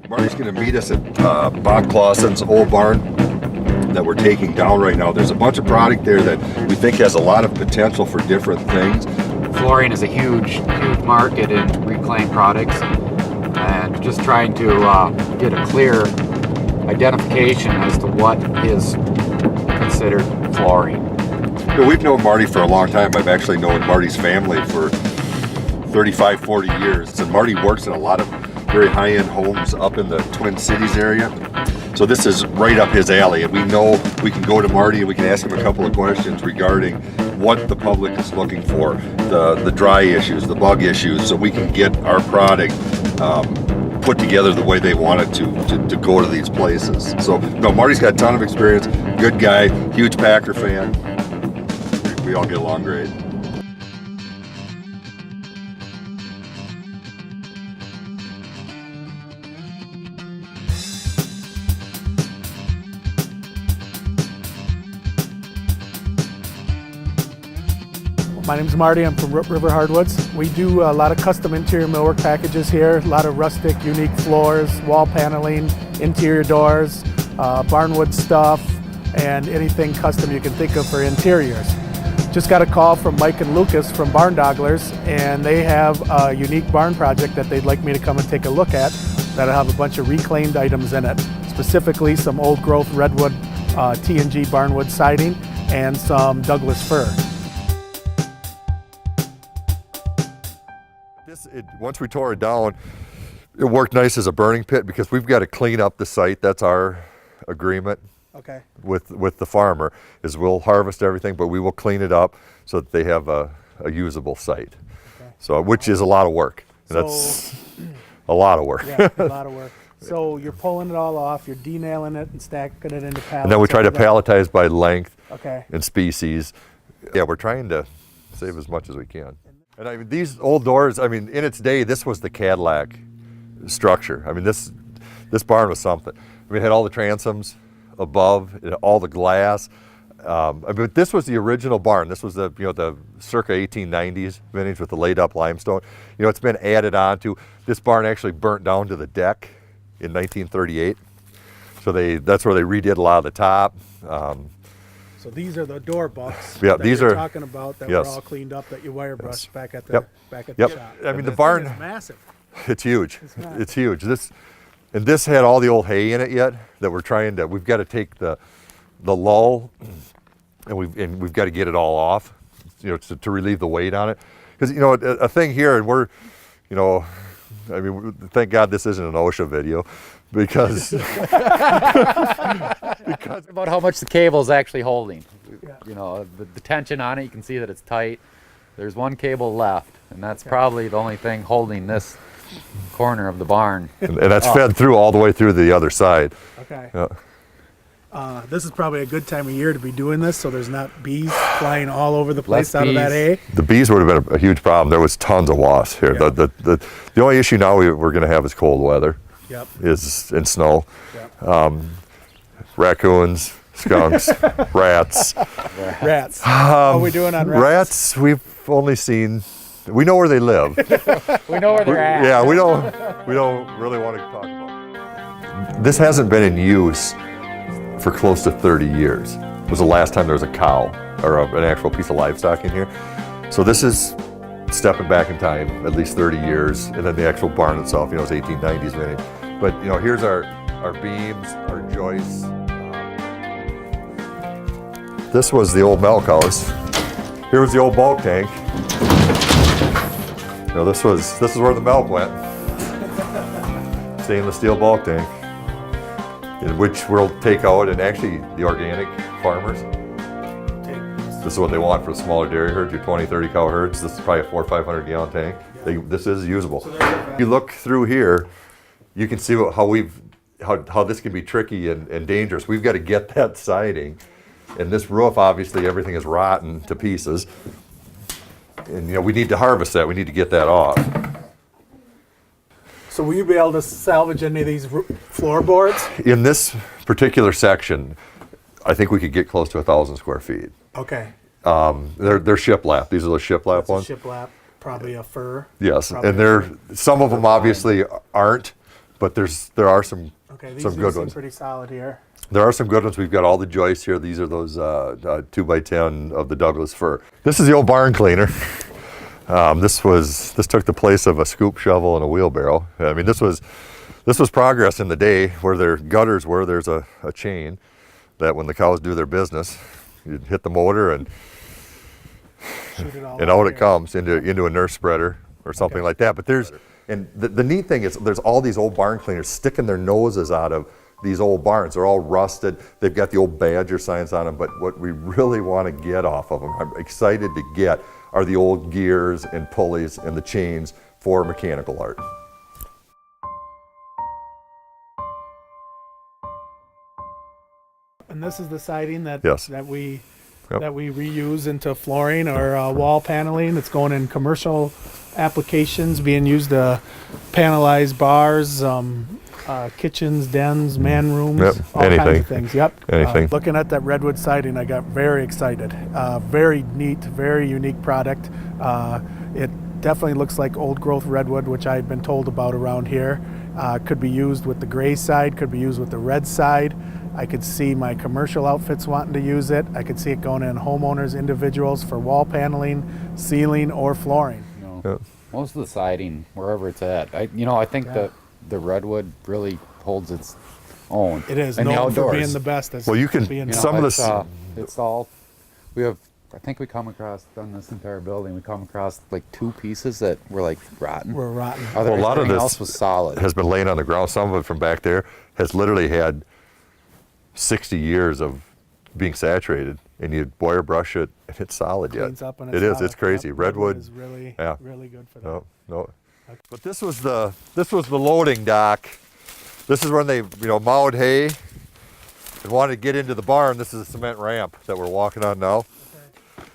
Marty's going to meet us at Bob Clausen's old barn that we're taking down right now. There's a bunch of product there that we think has a lot of potential for different things. Flooring is a huge market in reclaimed products, and just trying to get a clear identification as to what is considered flooring. You know, we've known Marty for a long time. I've actually known Marty's family for 35, 40 years. And Marty works in a lot of very high-end homes up in the Twin Cities area. So this is right up his alley, and we know we can go to Marty and we can ask him a couple of questions regarding what the public is looking for, the dry issues, the bug issues, so we can get our product put together the way they want it to go to these places. So no, Marty's got a ton of experience, good guy, huge Packer fan. We all get along great. My name's Marty, I'm from River Hardwoods. We do a lot of custom interior millwork packages here, a lot of rustic, unique floors, wall paneling, interior doors, barnwood stuff, and anything custom you can think of for interiors. Just got a call from Mike and Lucas from Barndogglers, and they have a unique barn project that they'd like me to come and take a look at that'll have a bunch of reclaimed items in it, specifically some old growth redwood T&G barnwood siding and some Douglas fir. Once we tore it down, it worked nice as a burning pit because we've got to clean up the site. That's our agreement with the farmer, is we'll harvest everything, but we will clean it up so that they have a usable site. Okay. So, which is a lot of work. So, that's a lot of work. Yeah, a lot of work. So you're pulling it all off, you're denailing it and stacking it into pallets. And then we try to palletize by length and species. Yeah, we're trying to save as much as we can. And I mean, these old doors, I mean, in its day, this was the Cadillac structure. I mean, this barn was something. I mean, it had all the transoms above, it had all the glass. I mean, this was the original barn. This was the, the circa 1890s vintage with the laid up limestone. It's been added on to. This barn actually burnt down to the deck in 1938. So that's where they redid a lot of the top. So these are the door bucks that you're talking about that were all cleaned up that you wire brushed back at the shop. I mean, the barn is massive. It's huge. It's huge. This had all the old hay in it yet that we've got to take the lull and we've got to get it all off, to relieve the weight on it. Because a thing here, and we're, I mean, thank God this isn't an OSHA video. Because about how much the cable is actually holding. The tension on it, you can see that it's tight. There's one cable left, and that's probably the only thing holding this corner of the barn. And that's fed through all the way through the other side. Okay. Yeah. This is probably a good time of year to be doing this, so there's not bees flying all over the place out of that hay. The bees would have been a huge problem. There was tons of wasps here. Yeah. The only issue now we're going to have is cold weather. Is in snow. Raccoons, skunks, rats. Rats. How are we doing on rats? Rats, we've only seen, we know where they live. We know where they're at. Yeah, we don't really want to talk about it. This hasn't been in use for close to 30 years. It was the last time there was a cow or an actual piece of livestock in here. So this is stepping back in time at least 30 years, and then the actual barn itself, is 1890s vintage. But here's our beams, our joists. This was the old milk house. Here was the old bulk tank. This is where the milk went. Stainless steel bulk tank, in which we'll take out, and actually the organic farmers, this is what they want for the smaller dairy herds, your 20, 30 cow herds. This is probably a 400 or 500 gallon tank. This is usable. If you look through here, you can see how this can be tricky and dangerous. We've got to get that siding, and this roof, obviously everything is rotten to pieces, and we need to harvest that. We need to get that off. So will you be able to salvage any of these floorboards? In this particular section, I think we could get close to 1,000 square feet. Okay. They're shiplap. These are the shiplap ones. Shiplap, probably a fir. Yes, Probably and some of them obviously aren't, but there are some Okay, these some do good seem ones. pretty solid here. There are some good ones. We've got all the joists here. These are those 2x10 of the Douglas fir. This is the old barn cleaner. This took the place of a scoop shovel and a wheelbarrow. I mean, this was progress in the day where their gutters were. There's a chain that when the cows do their business, you'd hit the motor and out it comes into a nurse spreader or something like that. But the neat thing is there's all these old barn cleaners sticking their noses out of these old barns. They're all rusted. They've got the old Badger signs on them. But what we really want to get off of them, I'm excited to get, are the old gears and pulleys and the chains for mechanical art. And this is the siding that Yes. that we Yep. that we reuse into flooring or wall paneling. It's going in commercial applications, being used to panelize bars, kitchens, dens, man rooms, Yep. all kinds Anything. of things. Yep. Anything. Looking at that redwood siding, I got very excited. Very neat, very unique product. It definitely looks like old growth redwood, which I've been told about around here. Could be used with the gray side, could be used with the red side. I could see my commercial outfits wanting to use it. I could see it going in homeowners, individuals for wall paneling, ceiling, or flooring. Yep. Most of the siding, wherever it's at, I think that the redwood really holds its own. It is in the known for outdoors. being the best. Well, you can being some of it's, the it's all. We have. I think we come across on this entire building. We come across like 2 pieces that were like rotten. we're rotten. a lot of Everything this else was solid. has been laying on the ground. Some of it from back there has literally had 60 years of being saturated, and you wire brush it, and it's solid yet. Cleans up and It is. solid. It's crazy. Yep, Redwood. is really, yeah. really good for that. No. But this was the loading dock. This is when they mowed hay and wanted to get into the barn. This is a cement ramp that we're walking on now.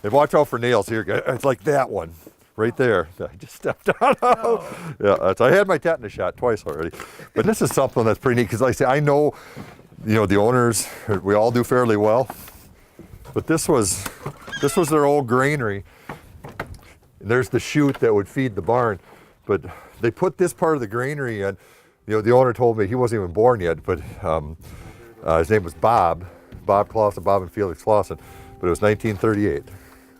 And watch out for nails here, guys. It's like that one right there. I just stepped on. Yeah, I had my tetanus shot twice already. But this is something that's pretty neat because, like I say, I know, the owners, we all do fairly well. But this was their old granary. And there's the chute that would feed the barn. But they put this part of the granary in. The owner told me he wasn't even born yet, but his name was Bob Clausen, Bob and Felix Clausen. But it was 1938.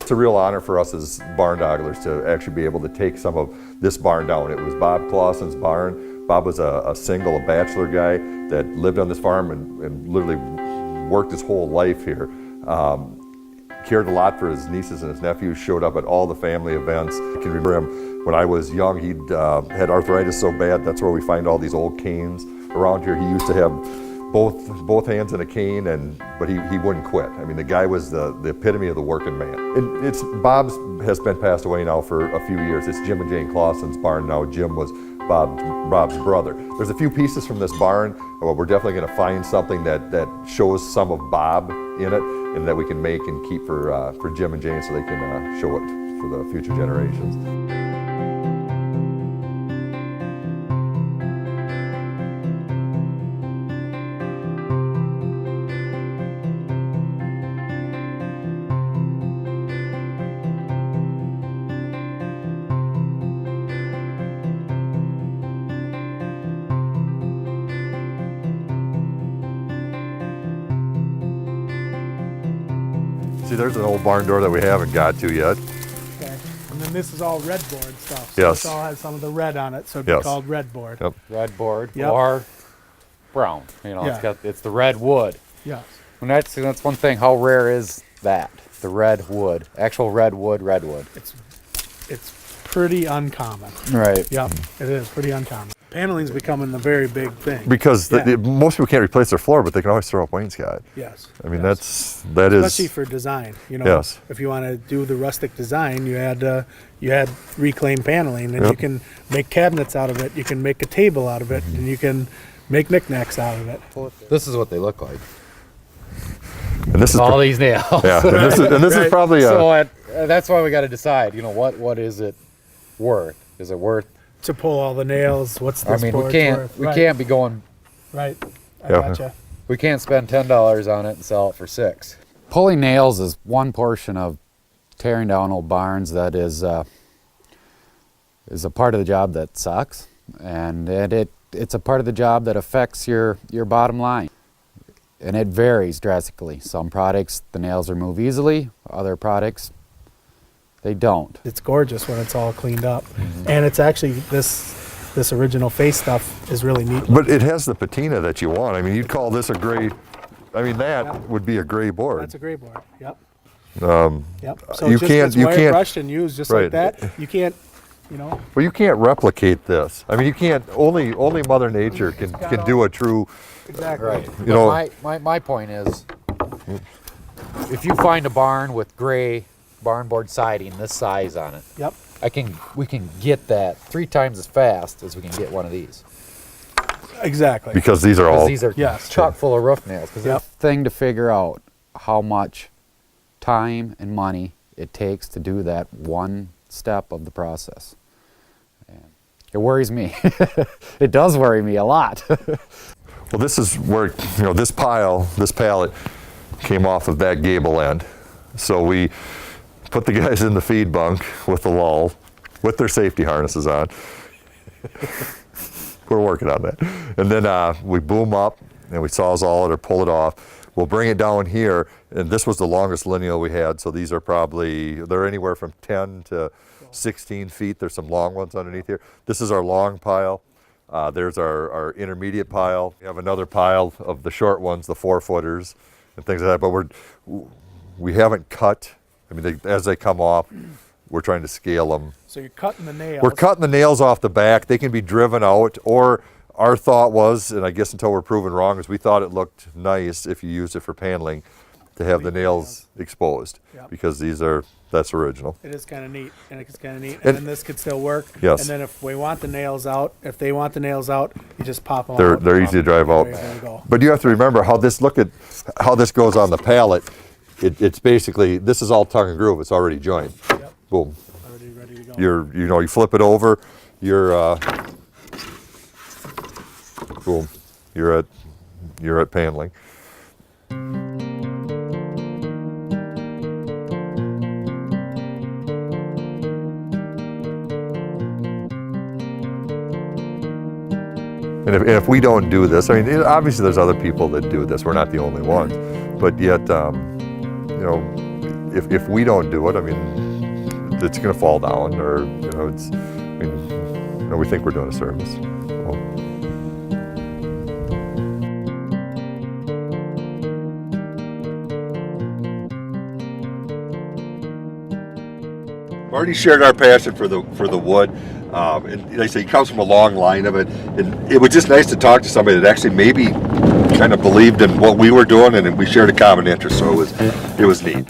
It's a real honor for us as Barndogglers to actually be able to take some of this barn down. It was Bob Clausen's barn. Bob was a bachelor guy that lived on this farm and literally worked his whole life here. Cared a lot for his nieces and his nephews, showed up at all the family events. I can remember him when I was young. He'd had arthritis so bad, that's where we find all these old canes around here. He used to have both hands in a cane, but he wouldn't quit. I mean, the guy was the epitome of the working man. And Bob's has been passed away now for a few years. It's Jim and Jane Clausen's barn now. Jim was Bob's brother. There's a few pieces from this barn. We're definitely going to find something that shows some of Bob in it, and that we can make and keep for Jim and Jane so they can show it for the future generations. See, there's an old barn door that we haven't got to yet. Okay. And then this is all red board stuff. So Yes. This all has some of the red on it, so it'd be Yes. called red board. Yep. Red board Yep. or brown. Yeah. It's the red wood. Yes. And that's one thing. How rare is that? The red wood, actual redwood. It's pretty uncommon. Right. Yep, it is pretty uncommon. Paneling's becoming the very big thing. Because Yeah. most people can't replace their floor, but they can always throw up wainscot. Yes. I mean, yes. that is Especially for design, Yes. If you want to do the rustic design, you had reclaimed paneling, and Yep. you can make cabinets out of it. You can make a table out of it, and you can make knickknacks out of it. This is what they look like. and this is All these nails. yeah, and this is Right. probably So that's why we got to decide. What is it worth? Is it worth? To pull all the nails, what's this I mean, we board's can't. worth? We Right. can't be going. Right. I Yeah. gotcha. We can't spend $10 on it and sell it for $6. Pulling nails is one portion of tearing down old barns, that is a part of the job that sucks, and it's a part of the job that affects your bottom line. And it varies drastically. Some products, the nails remove easily. Other products, they don't. It's gorgeous when it's all cleaned up. And it's actually, this original face stuff is really neat. But it has the patina that you want. I mean, you'd call this a gray, I mean, that would be a gray board. That's a gray board, yep. Yep. So You it's can't- wire brushed and used just right. like that. You can't, you know. Well, you can't replicate this. I mean, you can't, only Mother Nature can do a true, Exactly. Right. You know- My point is, if you find a barn with gray barn board siding this size on it, Yep. we can get that 3 times as fast as we can get one of these. Exactly. because these are Because all, these are Yes. chock full of roof nails. Because Yep. it's a thing to figure out how much time and money it takes to do that one step of the process. And it worries me. It does worry me a lot. well, this is where, you know, this pallet came off of that gable end. So we put the guys in the feed bunk with the lull, with their safety harnesses on. We're working on that. And then we boom up and we sawzall it or pull it off. We'll bring it down here, and this was the longest lineal we had, so these are probably, they're anywhere from 10 to 16 feet. There's some long ones underneath here. This is our long pile. There's our intermediate pile. We have another pile of the short ones, the 4-footers and things like that, but we haven't cut. I mean, as they come off, we're trying to scale them. So you're cutting the nails. We're cutting the nails off the back. They can be driven out, or our thought was, and I guess until we're proven wrong, is we thought it looked nice if you used it for paneling to have the nails exposed, Yep. because that's original. It is kind of neat, and it's kind of neat. And- And then this could still work. Yes. And then if we want the nails out, if they want the nails out, you just pop them They're out. easy to drive out. There you go. But you have to remember look at how this goes on the pallet. It's basically, this is all tongue and groove. It's already joined. Yep. Boom. Already ready to go. You flip it over, boom, you're at paneling. And if we don't do this, I mean, obviously there's other people that do this. We're not the only ones, but yet, you know, if we don't do it, I mean, it's going to fall down, or you know, we think we're doing a service. So. Marty shared our passion for the wood, and like I say, he comes from a long line of it. And it was just nice to talk to somebody that actually maybe kind of believed in what we were doing, and we shared a common interest. So it was neat.